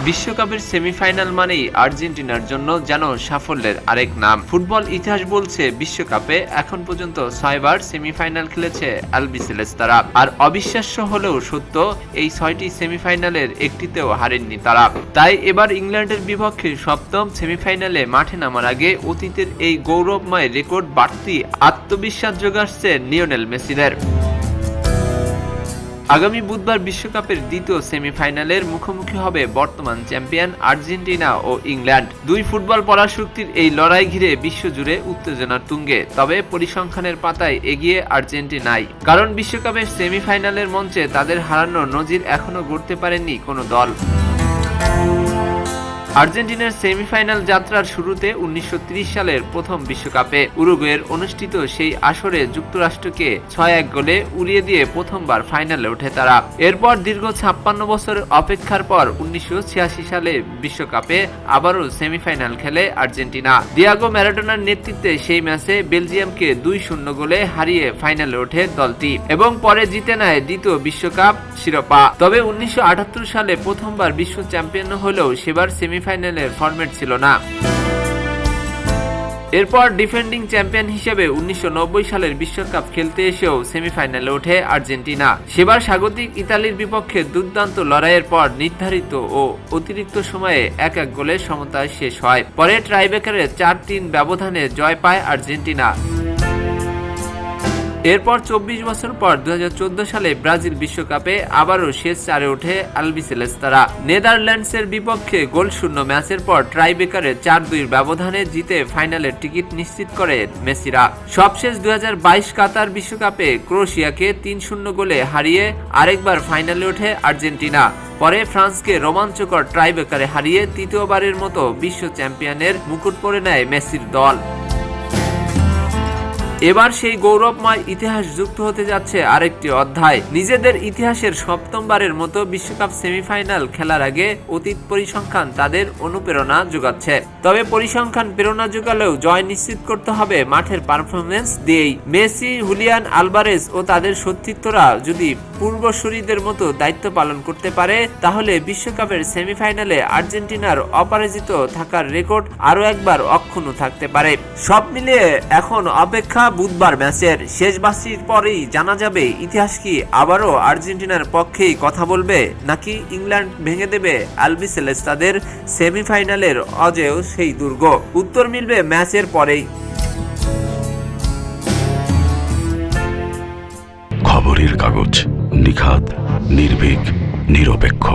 বিশ্বকাপের সেমিফাইনাল মানেই আর্জেন্টিনার জন্য যেন সাফল্যের আরেক নাম। ফুটবল ইতিহাস বলছে বিশ্বকাপে এখন পর্যন্ত 6 বার সেমিফাইনাল খেলেছে আলবিসেলেস্তারা। আর অবিশ্বাস্য হলেও সত্য, এই 6টি সেমিফাইনালের একটিতেও হারেননি তারা। তাই এবার ইংল্যান্ডের বিপক্ষে সপ্তম সেমিফাইনালে মাঠে নামার আগে অতীতের এই গৌরবময় রেকর্ড বাড়তি আত্মবিশ্বাস যোগাচ্ছে লিওনেল মেসিদের। আগামী বুধবার বিশ্বকাপের দ্বিতীয় সেমিফাইনালের মুখোমুখি হবে বর্তমান চ্যাম্পিয়ন আর্জেন্টিনা ও ইংল্যান্ড। দুই ফুটবল পরাশক্তির এই লড়াই ঘিরে বিশ্বজুড়ে উত্তেজনার তুঙ্গে। তবে পরিসংখ্যানের পাতায় এগিয়ে আর্জেন্টিনাই, কারণ বিশ্বকাপের সেমিফাইনালের মঞ্চে তাদের হারানোর নজির এখনো গড়তে পারেনি কোনো দল। আর্জেন্টিনার সেমিফাইনাল যাত্রার শুরুতে 1930 সালের প্রথম বিশ্বকাপে উরুগুয়ের অনুষ্ঠিত সেই আসরে যুক্তরাষ্ট্রকে 6-1 গোলে উড়িয়ে দিয়ে প্রথমবার ফাইনালে ওঠে তারা। এরপর দীর্ঘ 56 বছর অপেক্ষার পর 1986 সালে বিশ্বকাপে আবারও সেমিফাইনাল খেলে আর্জেন্টিনা। দিয়াগো ম্যারাডোনার নেতৃত্বে সেই ম্যাচে বেলজিয়ামকে 2-0 গোলে হারিয়ে ফাইনালে ওঠে দলটি এবং পরে জিতে নেয় দ্বিতীয় বিশ্বকাপ শিরোপা। তবে 1978 সালে প্রথমবার বিশ্ব চ্যাম্পিয়ন হলেও সেবার সেমিফাইনালের ফরম্যাট ছিল না। এরপর ডিফেন্ডিং চ্যাম্পিয়ন হিসেবে 1990 সালের বিশ্বকাপ খেলতে এসেও সেমিফাইনালে ওঠে আর্জেন্টিনা। সেবার স্বাগতিক ইতালির বিপক্ষে দুর্দান্ত লড়াইয়ের পর নির্ধারিত ও অতিরিক্ত সময়ে 1-1 গোলে সমতায় শেষ হয়। পরে ট্রাইব্রেকারে 4-3 ব্যবধানে জয় পায় আর্জেন্টিনা। এরপর 24 বছর পর 2014 সালে ব্রাজিল বিশ্বকাপে আবারও শেষ চারে ওঠে আলবিসেলেস্তারা। নেদারল্যান্ডসের বিপক্ষে গোলশূন্য ম্যাচের পর ট্রাইব্রেকারে 4-2 ব্যবধানে জিতে ফাইনালের টিকিট নিশ্চিত করে মেসিরা। সবশেষ 2022 কাতার বিশ্বকাপে ক্রোয়েশিয়াকে 3-0 গোলে হারিয়ে আরেকবার ফাইনালে ওঠে আর্জেন্টিনা। পরে ফ্রান্সকে রোমাঞ্চকর ট্রাইব্রেকারে হারিয়ে তৃতীয়বারের মতো বিশ্ব চ্যাম্পিয়নের মুকুট পরে নেয় মেসির দল। এবার সেই গৌরবময় ইতিহাস যুক্ত হতে যাচ্ছে আরেকটি অধ্যায়। নিজেদের ইতিহাসের সপ্তমবারের মতো বিশ্বকাপ সেমিফাইনাল খেলার আগে অতীত পরিসংখ্যান তাদের অনুপ্রেরণা যোগাচ্ছে। তবে পরিসংখ্যান প্রেরণা যোগালেও জয় নিশ্চিত করতে হবে মাঠের পারফরমেন্স দিয়েই। মেসি, হুলিয়ান আলভারেজ ও তাদের সতীর্থরা যদি পূর্বসূরীদের মতো দায়িত্ব পালন করতে পারে, তাহলে বিশ্বকাপের সেমিফাইনালে আর্জেন্টিনার অপরাজিত থাকার রেকর্ড আরও একবার অক্ষুণ্ণ থাকতে পারে। সব মিলিয়ে এখন অপেক্ষা বুধবার ম্যাচের। শেষ বাঁশির পরেই জানা যাবে ইতিহাস কি আবারও আর্জেন্টিনার পক্ষেই কথা বলবে, নাকি ইংল্যান্ড ভেঙে দেবে আলবিসেলেস্তাদের সেমিফাইনালের অজেয় সেই দুর্গ। উত্তর মিলবে ম্যাচের পরেই। খবরের কাগজ, নিখাত, নির্ভীক, নিরপেক্ষ।